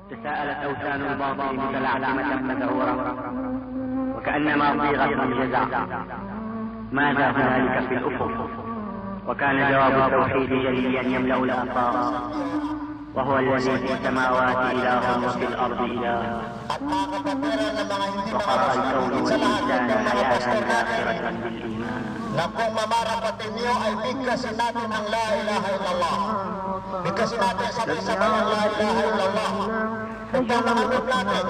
تساءلت أوثان الباطل متلعثمة مذعورة وكأنما صيغت الجزاء. ماذا هنالك في الأفق؟ وكان جواب التوحيد جليا يملأ الآفاق، وهو الذي في السماوات إله وفي الأرض إله، وقرأ الكون والإنسان حياة آخرة بالإيمان. Na kung mamarapatin niyo ay bigkasin natin ang La ilaha illallah. Bigkasin natin sabay-sabay ang La ilaha illallah. Kung tanggapin natin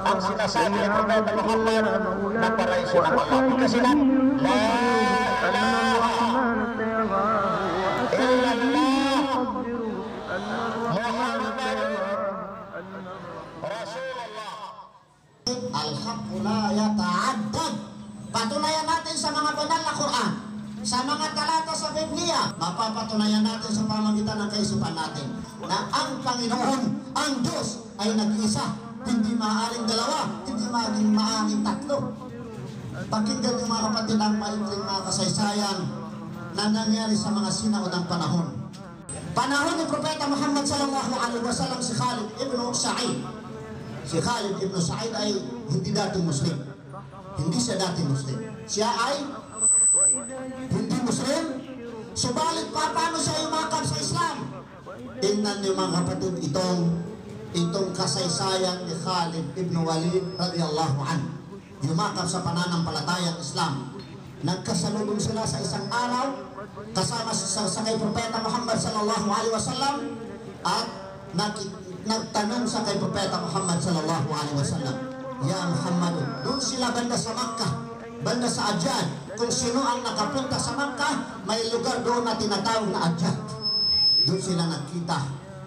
ang sinasabi ng Propeta Muhammad na paraiso ng Allah. Bigkasin natin La ilaha illallah Muhammad Rasulullah. Al-haqqu la yata'addad. Patunayan natin sa mga banal na Quran, sa mga talata sa Biblia, mapapatunayan natin sa pamagitan ng kaisipan natin na ang Panginoon, ang Diyos ay nag-iisa, hindi maaaring dalawa, hindi maaaring tatlo. Pakinggan niyo mga kapatid ang maikling mga kasaysayan na nangyari sa mga sinaunang panahon. Panahon ni Propeta Muhammad sallallahu alaihi wasallam, si Khalid ibn Sa'id. Si Khalid ibn Sa'id ay hindi dating Muslim. Hindi siya dati Muslim. Siya ay hindi Muslim. Subalit paano siya yumakap sa Islam? Tingnan niyo mga kapatid itong kasaysayan ni Khalid ibn Walid radiyallahu anhu. Yumakap sa pananampalatayang Islam. Nagkasalubong sila sa isang araw kasama sa kay Propeta Muhammad sallallahu alaihi wasallam at nagtanong sa kay Propeta Muhammad sallallahu alaihi wasallam, "Ya Muhammad," doon sila banda sa Makkah, banda sa Ajad. Kung sino ang nakapunta sa Makkah, may lugar doon na tinatawag na Ajad. Doon sila nagkita.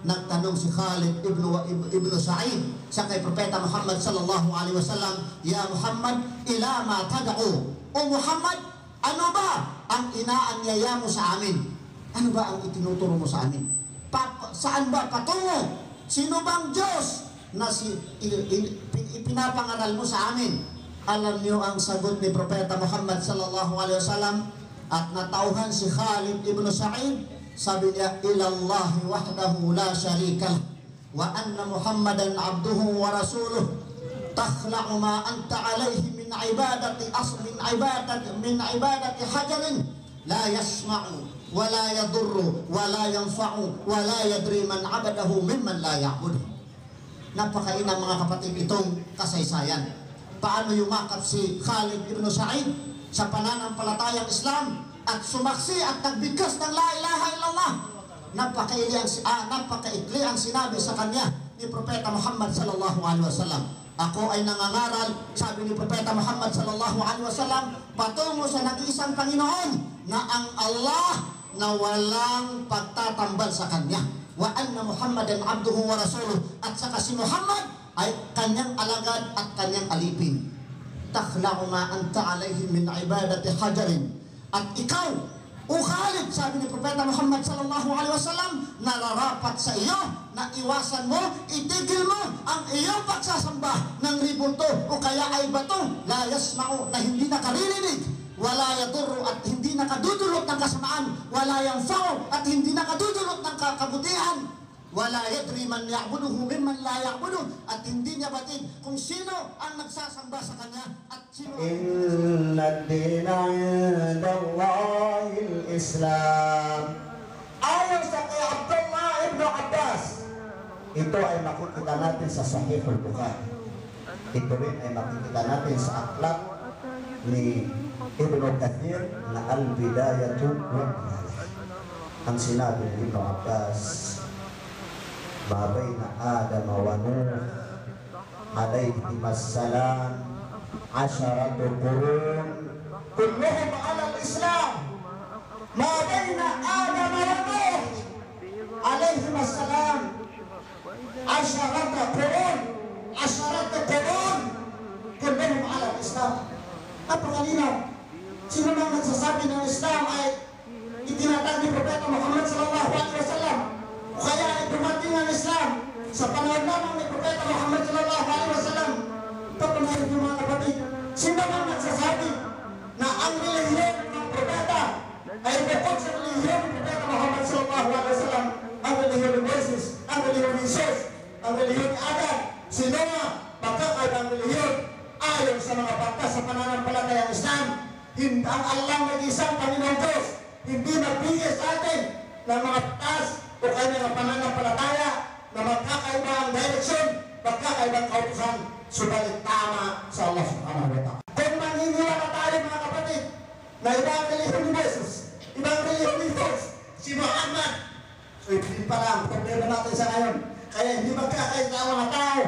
Nagtanong si Khalid ibn Sa'id sa kay Propeta Muhammad sallallahu alaihi wasallam, "Ya Muhammad, ila ma tad'u?" O Muhammad, ano ba ang inaanyaya mo sa amin? Ano ba ang itinuturo mo sa amin? Saan ba patungo? Sino bang Diyos na ipinapangaral mo sa amin? Alam niyo ang sagot ni Propeta Muhammad sallallahu alaihi wasallam at natauhan si Khalid ibn Sa'id. Sabi niya, "Ilallahi wahdahu la syarika lah wa anna Muhammadan abduhu wa rasuluh takhla'u ma anta alayhi min ibadati hajarin la yasma'u wa la yadurru wa la yanfa'u wa la yadri man abadahu mimman la ya'budu." Napakainam mga kapatid itong kasaysayan. Paano yumakap si Khalid ibn Sa'id sa pananampalatayang Islam at sumaksi at nagbigkas ng La ilaha illallah. Napakaikli ang sinabi sa kanya ni Propeta Muhammad sallallahu alaihi wasallam. "Ako ay nangangaral," sabi ni Propeta Muhammad sallallahu alaihi wasallam, "patungo sa nag-iisang Panginoon na ang Allah na walang pagtatambal sa kanya. Wa anna Muhammadan abduhu wa rasuluh." At saka si Muhammad ay kanyang alagad at kanyang alipin. "Takhla'u ma anta alayhi min ibadati hajarin." At ikaw, o Khalid, sabi ni Propeta Muhammad sallallahu alaihi wasallam, nararapat sa iyo na iwasan mo, itigil mo ang iyong pagsasamba ng ribulto o kaya ay bato, la yasma'u, na hindi nakaririnig, wala yadurru, at hindi nakadudulot ng kasamaan, wala yanfa'u, at hindi nakadudulot ng kabutihan, wala yadri man ya'buduhu mimman la ya'budu, at hindi niya batid kung sino ang nagsasamba sa kanya at sino. Inna ad-dina 'inda Allahil Islam. Ayon sa kay Abdullah ibn Abbas, ito ay makikita natin sa Sahih al-Bukhari. Ito rin ay makikita natin sa akhlaq ni Ibn Kathir na al-Bidayatu wa-Nihayah. Ang sinabi ni Ibn Abbas, "Ma baina Adam wa Nuh alayhi assalam 'asharatu qurun kulluhum 'ala al-Islam." Ma baina Adam wa Nuh alayhi assalam 'asharatu qurun kulluhum 'ala al-Islam. Napakalinaw. Sino bang nagsasabi ng Islam ay itinatag ni Propeta Muhammad sallallahu alaihi wasallam? O kaya ay dumating ang Islam sa panahon lamang ni Propeta Muhammad sallallahu alaihi wasallam? Patunayan niyo mga kapatid, sino bang nagsasabi na ang relihiyon ng Propeta ay bukod sa relihiyon ng Propeta Muhammad sallallahu alaihi wasallam, ang relihiyon ni Moses, ang relihiyon ni Jesus, ang relihiyon ni Adan. Si Noah, magkakaibang relihiyon. Ayon sa mga batas sa pananampalatayang Islam, ang Allah nag-isang Panginoong Diyos, hindi magbigay sa atin ng mga batas o kanyang pananampalataya na magkakaiba ang direksyon, magkakaibang kautusan, subalit tama sa Allah subhanahu wa ta'ala. Kung maniniwala tayo mga kapatid, na ibang relihiyon ni Jesus, ibang relihiyon ni Jesus, si Muhammad, so hindi pa lang problema natin sa ngayon. Kaya hindi magkakaisa ang mga tao,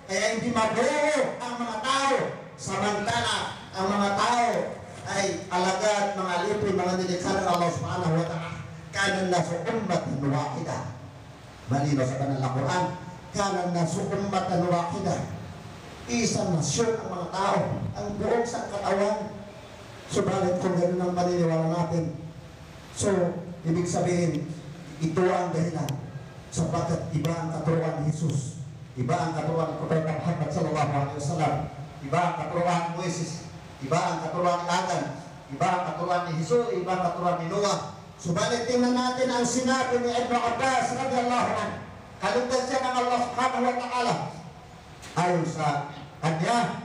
kaya hindi mabuo ang mga tao, samantala ang mga tao ay alagad, mga lipin, mga nilikha ng Allah subhanahu wa ta'ala. Kanan nasu ummatin wahida. Malino sa kanal na Quran, kanan nasu ummatan wahida. Isang nasyon ang mga tao, ang buong sangkatawan. Subalit kung gano'n ang paniniwala natin, so ibig sabihin, ito ang dahilan sapagkat iba ang katuruan ni Jesus, iba ang katuruan ni Propeta Muhammad sallallahu alaihi wasallam, iba ang katuruan ni Moises, iba ang katuruan ni Adan, iba ang katuruan ni Jesus, iba ang katuruan ni Noah. Subalit tingnan natin ang sinabi ni Ibn Abbas radhiyallahu anhu, kalugdan siya ng Allah subhanahu wa ta'ala. Ayon sa kanya,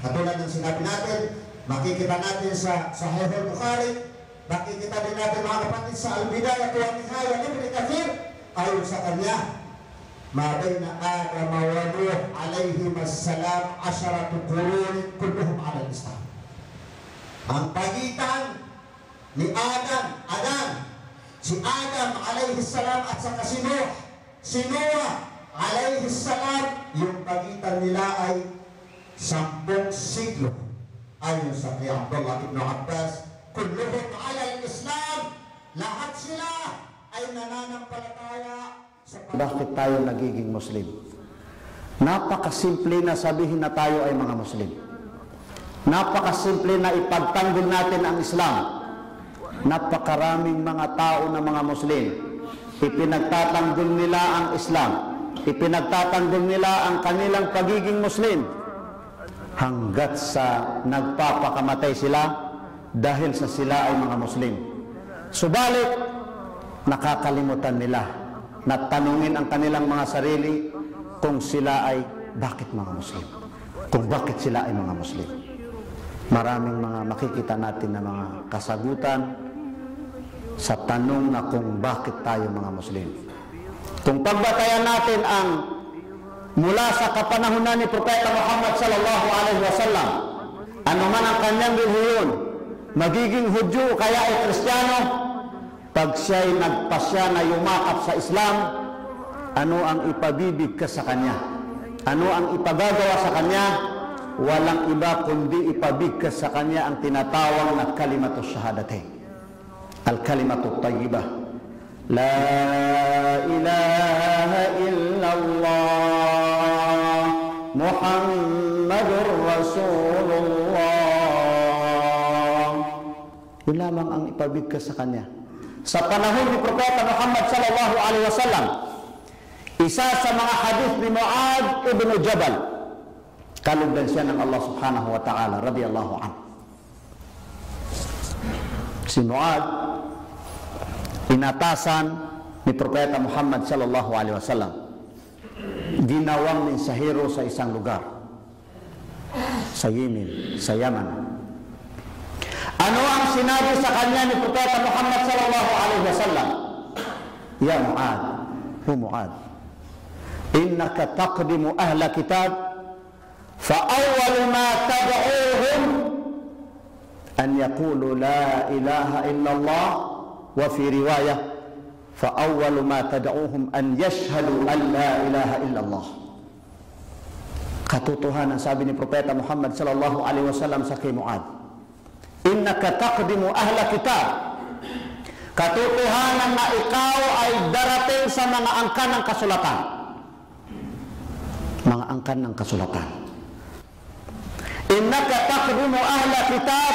katulad ng sinabi natin, makikita natin sa Sahih al-Bukhari, makikita din natin mga kapatid sa Al-Bidayah wa Nihaya ni Ibn Kathir. Ayon sa kanya, ma bayna Adam wa Nuh alayhim assalam 10 qurun kulluhum ala al-Islam. Ang pagitan ni Adan, si Adam alayhi salam at saka si Noah alayhi salam, yung pagitan nila ay 10 siglo. Ayon sa kay Abdullah ibn Abbas, kulluhum ala al-Islam, lahat sila ay nananampalataya sa Bakit tayo nagiging Muslim? Napakasimple na sabihin na tayo ay mga Muslim. Napakasimple na ipagtanggol natin ang Islam. Napakaraming mga tao na mga Muslim, ipinagtatanggol nila ang Islam, ipinagtatanggol nila ang kanilang pagiging Muslim, hanggat sa nagpapakamatay sila dahil sa sila ay mga Muslim. Subalit, nakakalimutan nila na tanungin ang kanilang mga sarili kung sila ay bakit mga Muslim, kung bakit sila ay mga Muslim. Maraming mga makikita natin na mga kasagutan sa tanong na kung bakit tayo mga Muslim. Kung pagbatayan natin ang mula sa kapanahunan ni Propeta Muhammad sallallahu alaihi wasallam, ano man ang kanyang relihiyon, magiging Hudyo kaya ay Kristiyano, pag siya'y nagpasya na yumakap sa Islam, ano ang ipabibig ka sa kanya? Ano ang ipagagawa sa kanya? Walang iba kundi ipabigkas sa kanya ang tinatawag na kalimatus syahadatain, al-kalimatut tayyibah, la ilaha illallah Muhammadur Rasulullah. Yun lamang ang ipabigkas sa kanya. Sa panahon ni Propeta Muhammad sallallahu alaihi wasallam, isa sa mga hadith ni Mu'adh ibn Jabal, kalugdan siya ng Allah subhanahu wa ta'ala radiyallahu anhu. Si Mu'adh, inatasan ni Propeta Muhammad sallallahu alaihi wasallam, ginawang mensahero sa isang lugar sa Yemen, sa Yaman. Ano ang sinabi sa kanya ni Propeta Muhammad sallallahu alaihi wasallam? Ya Mu'adh, hu Mu'adh, innaka taqdimu ahla kitab, fa awwal ma tad'uhum an yaqulu la ilaha illallah, wa fi riwayah fa awwal ma tad'uhum an yashhadu an la ilaha illallah. Katotohanan sabi ni Propeta Muhammad sallallahu alaihi wasallam sa kay Mu'adh, innaka taqdimu ahla kitab, katotohanan na ikaw ay darating sa mga angkan ng kasulatan, mga angkan ng kasulatan. Innaka taqdimu ahla kitab,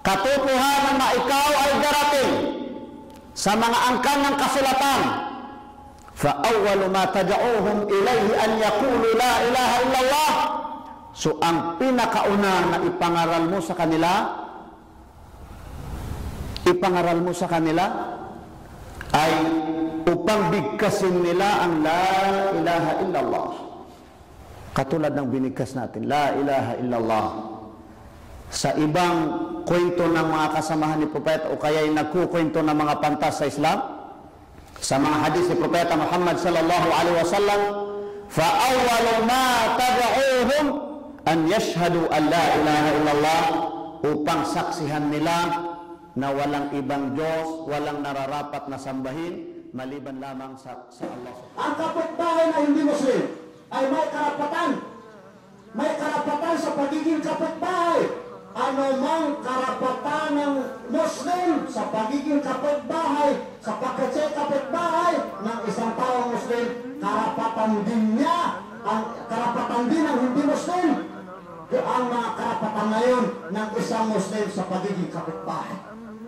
katotohanan na ikaw ay darating sa mga angkan ng kasulatan. Fa awwalu ma tad'uhum ilayhi an yaqulu la ilaha illallah. So ang pinakauna na ipangaral mo sa kanila ay upang upang bigkasin nila ang la ilaha illallah. Katulad ng binigkas natin, la ilaha illallah. Sa ibang kwento ng mga kasamahan ni Propeta o kaya'y nagkukwento ng mga pantas sa Islam, sa mga hadis ni Propeta Muhammad sallallahu alaihi wasallam, fa awwalu ma tad'uuhum an yashhadu an la ilaha illallah, upang saksihan nila na walang ibang Diyos, walang nararapat na sambahin maliban lamang sa Allah. Ang kapitbahay na hindi Muslim ay may karapatan. May karapatan sa pagiging kapitbahay. Ano mang karapatan ng Muslim sa pagiging kapitbahay, sapagkat siya kapitbahay ng isang taong Muslim, karapatan din niya, ang karapatan din ng hindi Muslim, ang mga karapatan ngayon ng isang Muslim sa pagiging kapitbahay.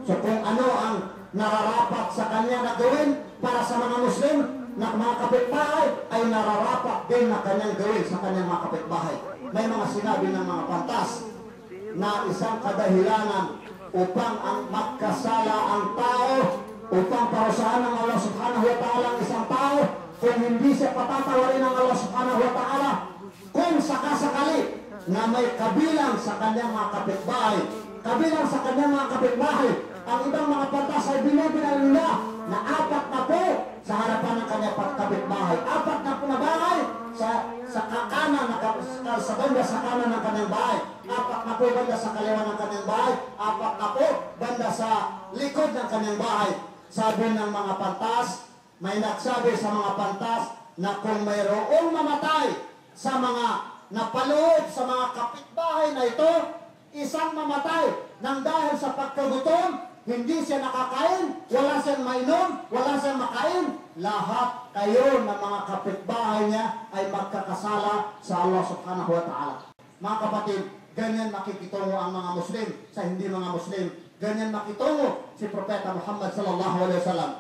So kung ano ang nararapat sa kanya na gawin para sa mga Muslim na mga kapitbahay, ay nararapat din na kanyang gawin sa kanyang mga kapitbahay. May mga sinabi ng mga pantas na isang kadahilanan upang ang magkasala ang tao, upang parusahan ng Allah subhanahu wa ta'ala ang isang tao, kung hindi siya patatawarin ng Allah subhanahu wa ta'ala, kung sakasakali na may kabilang sa kanyang mga kapitbahay, kabilang sa kanyang mga kapitbahay, ang ibang mga pantas ay binibilang nila na 4 na po sa harapan ng kanyang kapitbahay, 4 na po na bahay sa kanan, sa banda sa kanan ng kanyang bahay, 4 na po banda sa kaliwa ng kanyang bahay, 4 na po banda sa likod ng kanyang bahay. Sabi ng mga pantas, may nagsabi sa mga pantas na kung mayroong mamatay sa mga napaloob sa mga kapitbahay na ito, isang mamatay nang dahil sa pagkagutom, hindi siya nakakain, wala siyang mainom, wala siyang makain, lahat kayo na mga kapitbahay niya ay magkakasala sa Allah subhanahu wa ta'ala. Mga kapatid, ganyan makikitungo ang mga Muslim sa hindi mga Muslim. Ganyan makitungo si Propeta Muhammad sallallahu alaihi wasallam.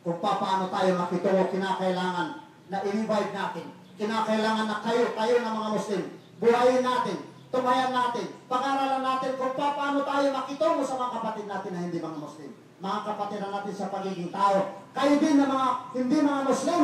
Kung paano tayo makitungo, kinakailangan na i-revive natin. Kinakailangan na kayo na mga Muslim, buhayin natin, tumayan natin, pag-aralan natin kung paano tayo makitungo sa mga kapatid natin na hindi mga Muslim. Mga kapatid natin sa pagiging tao. Kayo din na mga hindi mga Muslim,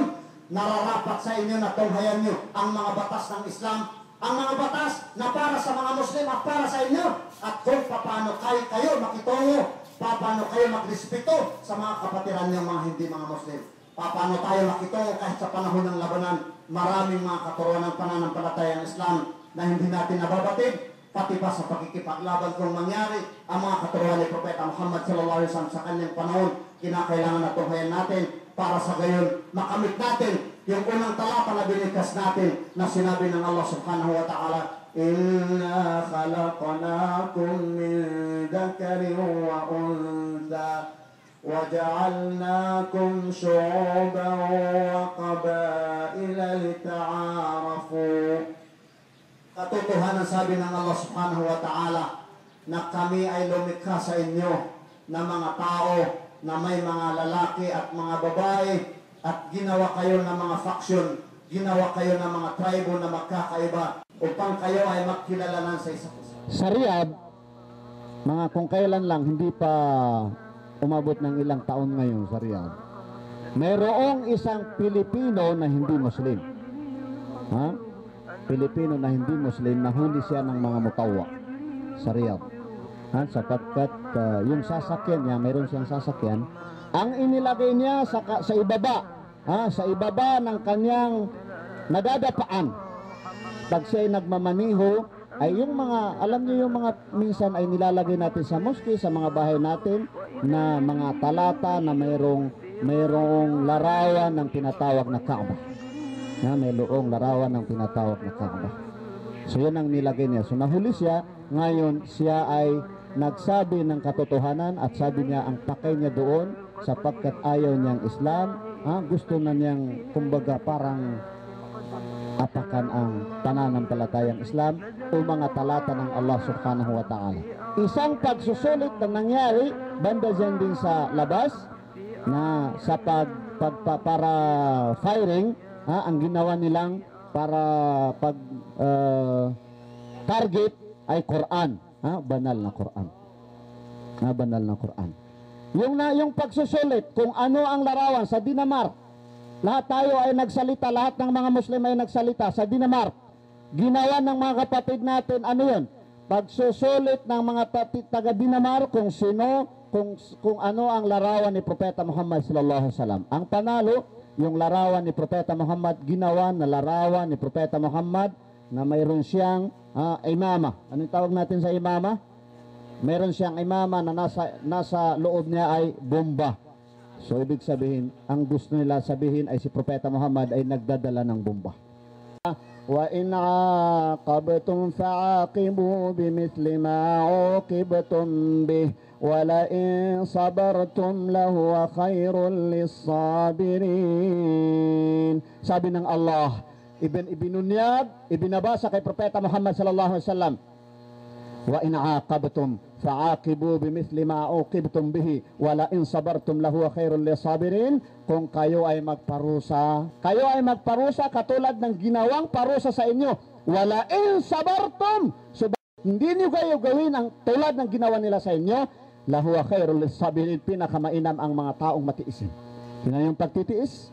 nararapat sa inyo na tunghayan nyo ang mga batas ng Islam, ang mga batas na para sa mga Muslim at para sa inyo, at kung paano kayo makitungo, paano kayo magrespeto sa mga kapatiran nyo mga hindi mga Muslim. Paano tayo makitungo kahit sa panahon ng labanan, maraming mga katuruan ng pananampalatayang Islam na hindi natin nababatid, pati pa sa pakikipaglaban kung mangyari ang mga katuruan ni Propeta Muhammad sallallahu alaihi wasallam sa kanyang panahon. Kinakailangan na tunghayan natin para sa gayon makamit natin yung unang talata na binigkas natin na sinabi ng Allah subhanahu wa ta'ala, inna khalaqnakum min dhakarin wa untha وَجَعَلْنَاكُمْ شُعُوبًا وَقَبَائِلَ لِتَعَارَفُوا. Katotohanan sabi ng Allah subhanahu wa ta'ala na kami ay lumikha sa inyo na mga tao na may mga lalaki at mga babae, at ginawa kayo ng mga faction, ginawa kayo ng mga tribo na magkakaiba upang kayo ay magkilalanan sa isa't isa. Sa Riyadh, mga kung kailan lang, hindi pa umabot ng ilang taon ngayon sa Riyadh, mayroong isang Pilipino na hindi Muslim. Pilipino na hindi Muslim, nahuli siya ng mga mutawa sa Riyadh. Sapagkat yung sasakyan niya, mayroon siyang sasakyan, ang inilagay niya sa ibaba, sa ibaba ng kanyang nadadapaan. Pag siya ay nagmamaniho, ay yung mga, alam niyo yung mga minsan ay nilalagay natin sa mosque, sa mga bahay natin, na mga talata na mayroong larawan ng tinatawag na Kaaba. Mayroong larawan ng tinatawag na Kaaba. So yun ang nilagay niya. So nahuli siya, ngayon siya ay nagsabi ng katotohanan at sabi niya ang pakay niya doon sapagkat ayaw niyang Islam, gusto na niyang kumbaga parang apakan ang pananampalatayang Islam o mga talata ng Allah subhanahu wa ta'ala. Isang pagsusulit na nangyari banda dyan din sa labas na sa para firing, ang ginawa nilang para target ay Quran, banal na Quran. Banal na Quran. Yung pagsusulit kung ano ang larawan sa Dinamarca, lahat tayo ay nagsalita, lahat ng mga Muslim ay nagsalita sa Dinamarca. Ginawa ng mga kapatid natin, ano yun? Pagsusulit ng mga taga Dinamarca kung sino, kung ano ang larawan ni Propeta Muhammad sallallahu alaihi wasallam. Ang panalo, yung larawan ni Propeta Muhammad, ginawa na larawan ni Propeta Muhammad na mayroon siyang imama. Anong tawag natin sa imama? Mayroon siyang imama na nasa loob niya ay bomba. So ibig sabihin, ang gusto nila sabihin ay si Propeta Muhammad ay nagdadala ng bomba. Wa in aqabtum fa'aqibu bimithli ma 'uqibtum bih wa la in sabartum lahu khairul lis-sabirin. Sabi ng Allah, ibinunyag, ibinabasa kay Propeta Muhammad sallallahu alaihi wasallam, wa in aqabtum fa'aqibu bimithli ma uqibtum bihi wa la in sabartum lahu khairul lisabirin. Kung kayo ay magparusa katulad ng ginawang parusa sa inyo, wala in sabartum, so hindi niyo kayo gawin ang tulad ng ginawa nila sa inyo, lahu khairul lisabirin, pinakamainam ang mga taong matiisin. Tingnan yung pagtitiis.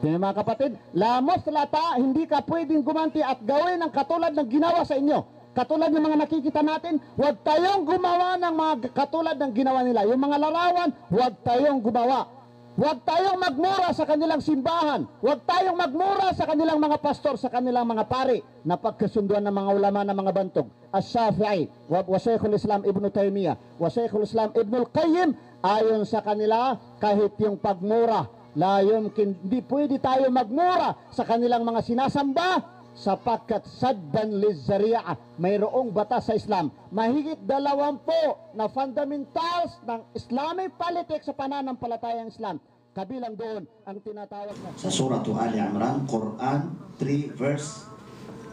Tingnan mga kapatid, lamos lata, hindi ka pwedeng gumanti at gawin ang katulad ng ginawa sa inyo. Katulad ng mga nakikita natin, huwag tayong gumawa ng mga katulad ng ginawa nila. Yung mga larawan, huwag tayong gumawa. Huwag tayong magmura sa kanilang simbahan. Huwag tayong magmura sa kanilang mga pastor, sa kanilang mga pari, na pagkasunduan ng mga ulama ng mga bantog. As-Shafi'i, wa Shaykhul Islam Ibn Taymiyyah, wa Shaykhul Islam Ibn Al-Qayyim, ayon sa kanila, kahit yung pagmura, hindi pwede tayo magmura sa kanilang mga sinasamba, sapagkat saddan lizzari'a, mayroong batas sa Islam. Mahigit 20 na fundamentals ng Islamic politics sa pananampalatayang Islam. Kabilang doon ang tinatawag na sa Surah Ali Imran, Quran 3 verse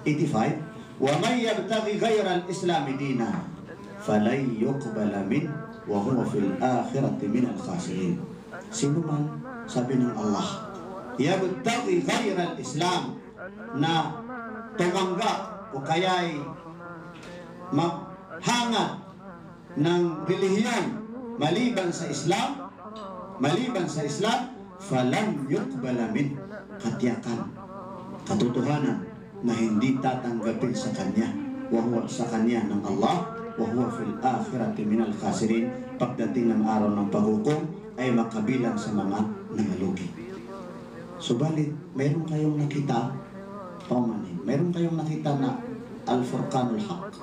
85, wa may yabtaghi ghayra al-islam dina falan yuqbala min wa huwa fil akhirati min al-khasirin. Sino man, sabi ng Allah, yabtaghi ghayra al-islam, na tumanggap o kaya'y maghangad ng relihiyon maliban sa Islam, falan yuqbala min, katiyakan, katotohanan na hindi tatanggapin sa kanya, wa huwa sa kanya ng Allah, wa huwa fil akhirati minal khasirin, pagdating ng araw ng paghukom ay makabilang sa mga nangalugi. Subalit, mayroon kayong nakita, mayroon kayong nakita na Al-Furqanul Haq?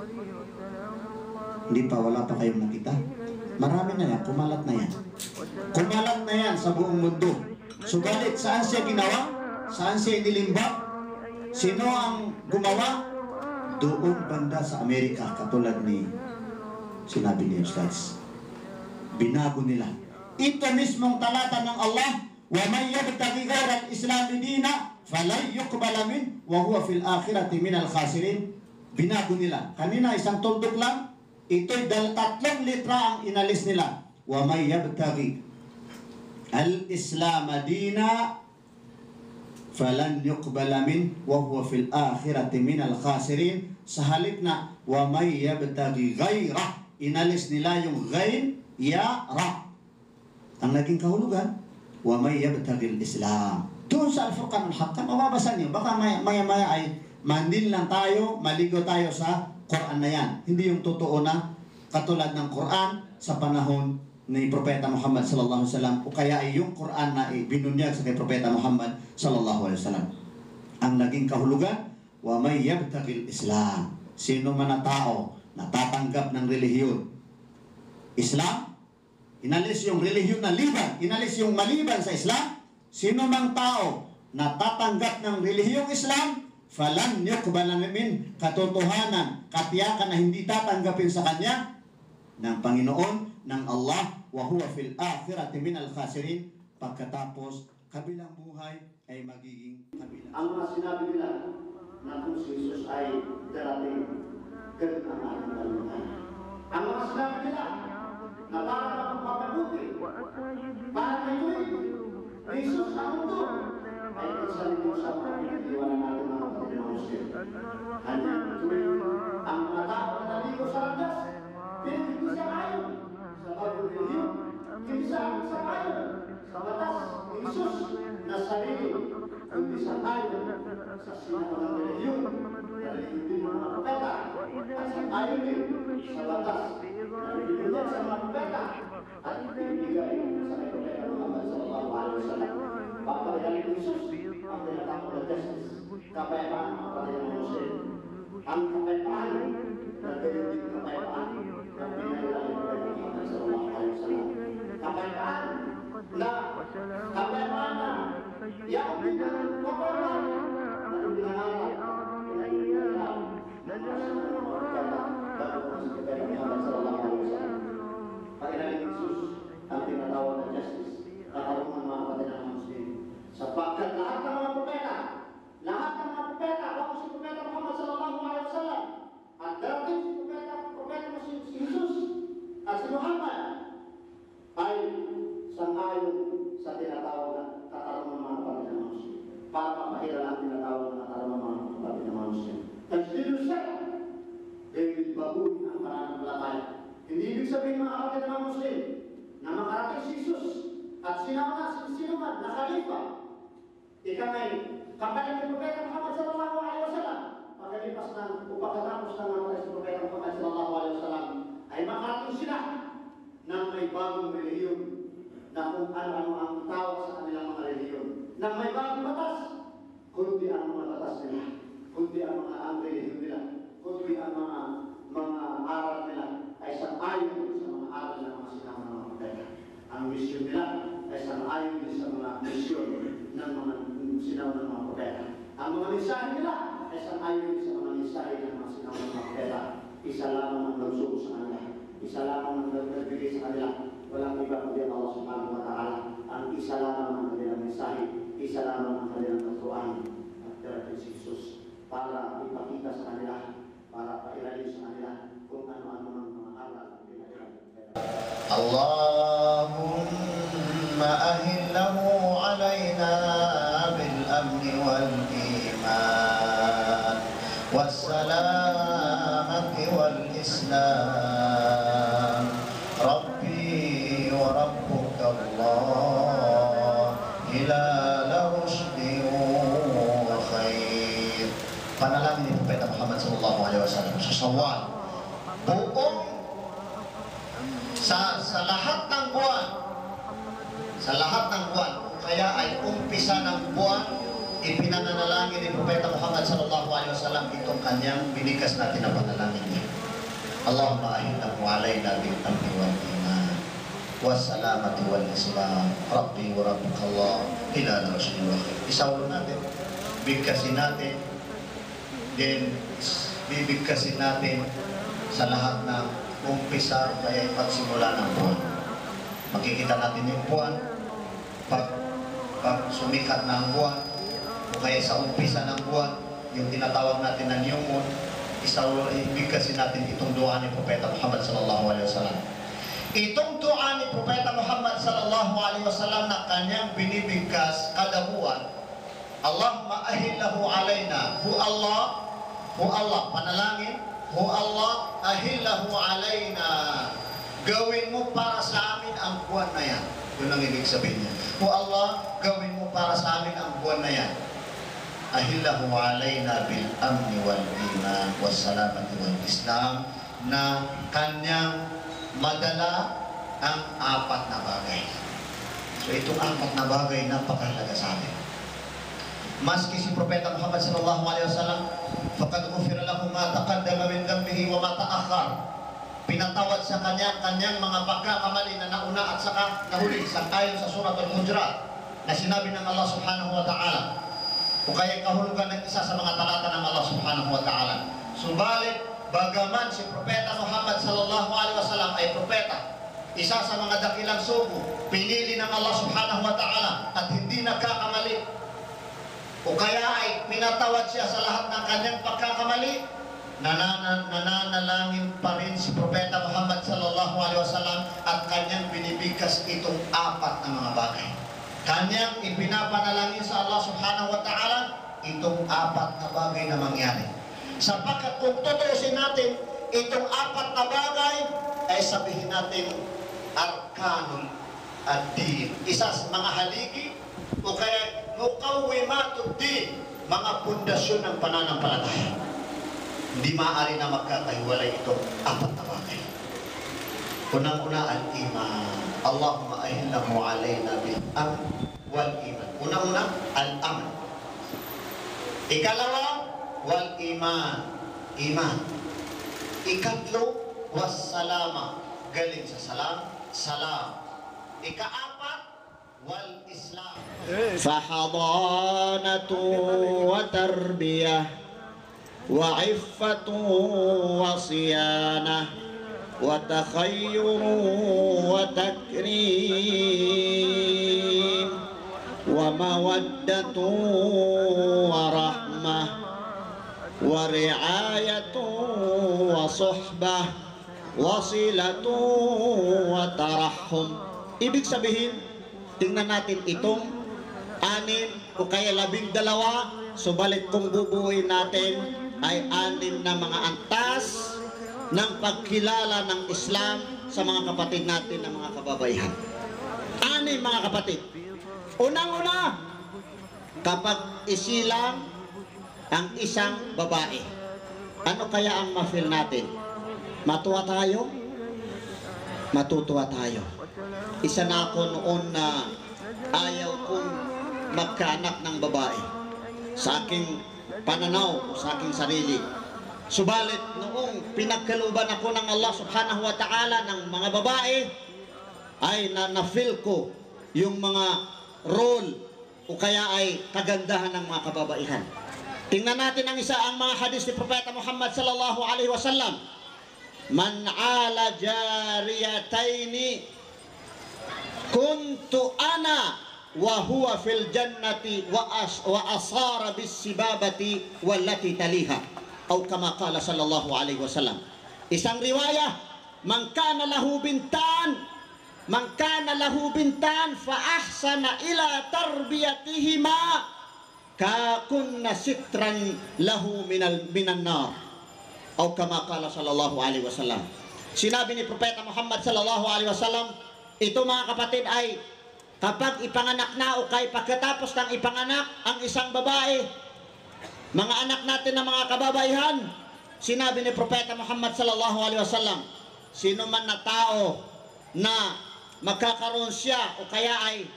Hindi pa, wala pa kayong nakita? Marami na yan, kumalat na yan. Kumalat na yan sa buong mundo. Subalit, saan siya ginawa? Saan siya inilimba? Sino ang gumawa? Doon banda sa Amerika, katulad ni sinabi ni Ustaz. Binago nila. Ito mismong talata ng Allah, wa may yabtaghi ghayra al-islam dina falan yuqbala min wa huwa fil akhirati minal khasirin. Binago nila. Kanina isang tuldok lang, ito'y 3 litra ang inalis nila. Wa may yabtaghi al-islam dina falan yuqbala min wa huwa fil akhirati minal khasirin. Sa halip na wa may yabtaghi ghayra, inalis nila yung ghayn, ya, ra. Ang naging kahulugan, wa may yabtaghi al-islam. Doon sa Al-Furqan al-Haq, mababasa niyo, baka maya-maya ay mandin lang tayo, maligo tayo sa Quran na yan. Hindi yung totoo na katulad ng Quran sa panahon ni Propeta Muhammad sallallahu alaihi wasallam, o kaya ay yung Quran na binunyag sa kay Propeta Muhammad sallallahu alaihi wasallam. Ang naging kahulugan, wa may yabtaghi al-islam. Sino man na tao na tatanggap ng relihiyon Islam, inalis yung relihiyon na liban, inalis yung maliban sa Islam. Sino mang tao na tatanggap ng relihiyong Islam, falan yuqbala min, katotohanan, katiyakan na hindi tatanggapin sa kanya ng Panginoon, ng Allah, wa huwa fil akhirati minal khasirin, pagkatapos kabilang buhay ay magiging kabilang. Ang mga sinabi nila na kung si Jesus ay darating, ganun ang ating daluhan. Ang mga sinabi nila na para magpapabuti, para kayo'y Jesus ang mundo, ay nagsalito sa pagkakatiwanan natin mga kapatid na Muslim. Ang mga tao na naligo sa landas, hindi siya kayo sa pag-relihiyon, hindi siya sarili, kundi sang-ayon sa sinaunang relihiyon, relihiyon din ng mga propeta, at sang-ayon din sa batas na binigyan sa mga propeta at ibinigay sa kay Propeta Muhammad sallallahu alaihi wasallam. Papagaling ni Jesus ang tinatawag na justice, kapayapaan ang kanilang mga Muslim. Ang kapayapaan na gawin kapayapaan na pinagalain ni Muhammad sallallahu alaihi wasallam. Kapayapaan na yang pinag-kapayapaan na pinangarap na pinangarap na nasa mga propeta bago sa Propeta Muhammad sallallahu alaihi wasallam. Pagkailan ni Jesus ang tinatawag na justice, katarungan mga kapatid ng Muslim. Sapagkat lahat ng mga propeta, bago si Propeta Muhammad sallallahu alaihi wasallam, at darating si propeta mo si Jesus at si Muhammad, ay sang-ayon sa tinatawag na katarungan mga kapatid ng Muslim. Para mapahira ang tinatawag na katarungan mga kapatid ng Muslim. Tajdidu syara, baguhin ang pananampalataya. Hindi ibig sabihin mga kapatid ng Muslim na makarating si Jesus at sinuman na khalifa, ikangay kapalit ni Propeta Muhammad sallallahu alaihi wasallam, pagkalipas ng pagkatapos ng namatay si Propeta Muhammad sallallahu alaihi wasallam, ay makarating sila ng may bagong relihiyon na kung ano-ano ang tawag sa kanilang mga relihiyon, na may bagong batas, kundi ang mga batas nila, kundi ang mga relihiyon nila, kundi ang mga aral nila ay sang-ayon sa mga aral ng mga sinama ng mga propeta. Ang misyon nila ay sang-ayon din sa mga misyon ng mga sinama ng mga propeta. Ang mga mensahe nila ay sang-ayon din sa mga mensahe ng mga sinama ng mga propeta. Isa lamang ang nagsuko sa kanila. Isa lamang ang nagbigay sa kanila. Walang iba kundi ang Allah subhanahu wa ta'ala. Ang isa lamang ang kanilang mensahe. Isa lamang ang kanilang natuan. At darating si Jesus para ipakita sa kanila, para pailalim sa kanila kung ano-ano ang mga aral ang pinagkailan. Allahumma ahillahu alayna bil amni wal iman was salamati wal islam. Rabbi wa rabbuka Allah hilala rushdi wa khair. Panalangin ni Propeta Muhammad sallallahu alaihi wasallam sa Shawwal, buong sa lahat ng buwan, kaya ay umpisa ng buwan, ipinanalangin ni Propeta Muhammad sallallahu alaihi wasallam itong kanyang binigas natin na panalangin niya. Allahumma ahillahu alayna bil amni wal iman was salamati wal islam. Rabbi wa rabbuka Allah hilala rushdi wa khair. Isawal natin, bigkasin natin, then bibigkasin natin sa lahat ng umpisa kaya pagsimula ng buwan. Makikita natin yung buwan pag sumikat na ang buwan, o kaya sa umpisa ng buwan, yung tinatawag natin na new moon, ibigkasin natin itong dua ni Propeta Muhammad sallallahu alaihi wasallam. Itong dua ni Propeta Muhammad sallallahu alaihi wasallam na kanyang binibigkas kada buwan, Allahumma ahillahu alayna, hu Allah, panalangin, hu Allah, ahillahu alayna, gawin mo para sa amin ang buwan na yan. Yun ang ibig sabihin niya. Hu Allah, gawin mo para sa amin ang buwan na yan. Ahillahu alayna bil amni wal iman was salamati wal islam, na kanyang madala ang apat na bagay. So itong apat na bagay napakahalaga sa atin. Maski si Propeta Muhammad sallallahu alaihi wasallam, faqad ghufira lahu ma taqaddama min dhanbihi wa ma ta'akhkhar. Pinatawad sa kanyang mga pagkakamali na nauna at saka nahuli, ayon sa Surah Al-Hujurat na sinabi ng Allah subhanahu wa ta'ala, o kaya kahulugan ng isa sa mga talata ng Allah subhanahu wa ta'ala. Subalit, bagaman si Propeta Muhammad sallallahu alaihi wasallam ay propeta, isa sa mga dakilang sugo, pinili ng Allah subhanahu wa ta'ala at hindi nagkakamali, o kaya ay pinatawad siya sa lahat ng kanyang pagkakamali, nananalangin pa rin si Propeta Muhammad sallallahu alaihi wasallam at kanyang binibigkas itong apat na mga bagay. Kanyang ipinapanalangin sa Allah subhanahu wa ta'ala itong apat na bagay na mangyari. Sapagkat kung tutuusin natin itong apat na bagay, ay sabihin natin arkanul ad-din, isa sa mga haligi o kaya muqawwimatud din, mga pundasyon ng pananampalataya. Hindi maaari na magkakahiwalay itong apat na bagay. Unang-una, al-iman. Allahumma ahillahu alayna bil-amn wal-iman. Unang-una, al-amn. Ikalawa, wal-iman. Iman. Ikatlo, was-salama. Galing sa salam, salam. Ikaapat, wal-islam. فحضانة وتربية وعفة وصيانة وتخير وتكريم ومودة ورحمة ورعاية وصحبة وصلة وترحم. Ibig sabihin, tingnan natin itong 6 o kaya 12, subalit kung bubuuin natin ay 6 na mga antas ng pagkilala ng Islam sa mga kapatid natin na mga kababaihan. 6 mga kapatid. Unang-una, kapag isilang ang isang babae, ano kaya ang ma-feel natin? Matuwa tayo? Matutuwa tayo. Isa na ako noon na ayaw kong magkaanak ng babae sa aking pananaw o sa aking sarili. Subalit noong pinagkaluban ako ng Allah subhanahu wa ta'ala ng mga babae, ay na-feel ko yung mga role o kaya ay kagandahan ng mga kababaihan. Tingnan natin ang mga hadis ni Propeta Muhammad sallallahu alaihi wasallam. Man ala jariyataini kuntu ana wa huwa fil jannati wa asara bis sibabati wallati taliha, o kama qala sallallahu alaihi wasallam. Isang riwaya, man kana lahu bintan fa ahsana ila tarbiyatihima ka kunna sitran lahu minan nar, o kama qala sallallahu alaihi wasallam. Sinabi ni Propeta Muhammad sallallahu alaihi wasallam, ito mga kapatid ay kapag ipanganak na o kay pagkatapos ng ipanganak ang isang babae, mga anak natin na mga kababaihan, sinabi ni Propeta Muhammad sallallahu alaihi wasallam, sino man na tao na magkakaroon siya o kaya ay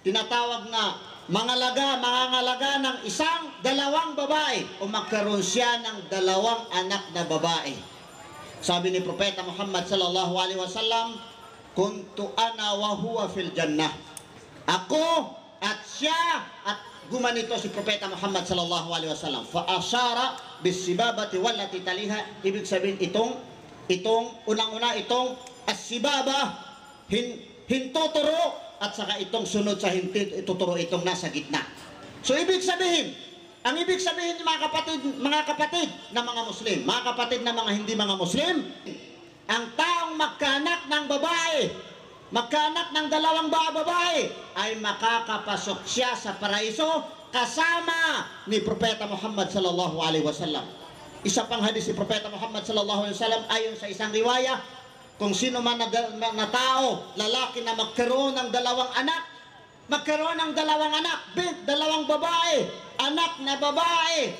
tinatawag na mangangalaga ng isang, 2 babae o magkaroon siya ng 2 anak na babae. Sabi ni Propeta Muhammad sallallahu alaihi wasallam, kuntu ana wa huwa fil jannah. Ako at siya, at gumanito si Propeta Muhammad sallallahu alaihi wasallam. Fa asyara bis sibabati wallati taliha. Ibig sabihin itong unang-una itong as-sibaba, hintuturo, at saka itong sunod sa hintuturo, itong nasa gitna. So ibig sabihin, ang ibig sabihin mga kapatid na mga Muslim, mga kapatid na mga hindi mga Muslim, ang taong magkaanak ng babae, magkaanak ng 2 babae, ay makakapasok siya sa paraiso kasama ni Propeta Muhammad sallallahu alaihi wasallam. Isa pang hadis ni Propeta Muhammad sallallahu alaihi wasallam, ayon sa isang riwaya, kung sino man na tao, lalaki na magkaroon ng 2 anak, magkaroon ng 2 anak, 2 babae, anak na babae,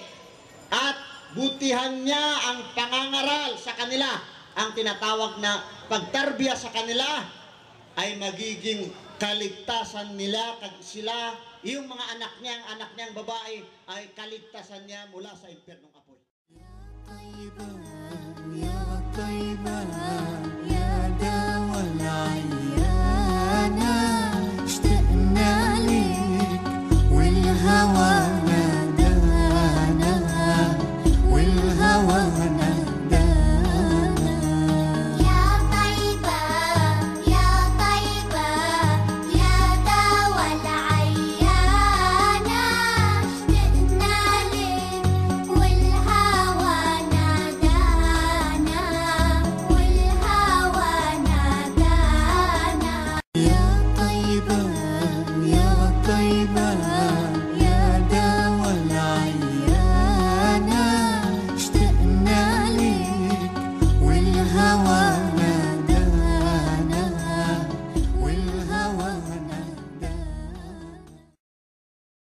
at butihan niya ang pangangaral sa kanila, ang tinatawag na pagtarbiya sa kanila, ay magiging kaligtasan nila, sila, yung mga anak niya, ang anak niyang babae, ay kaligtasan niya mula sa impyernong apoy. Ya Tayyiban, Ya Tayyiban,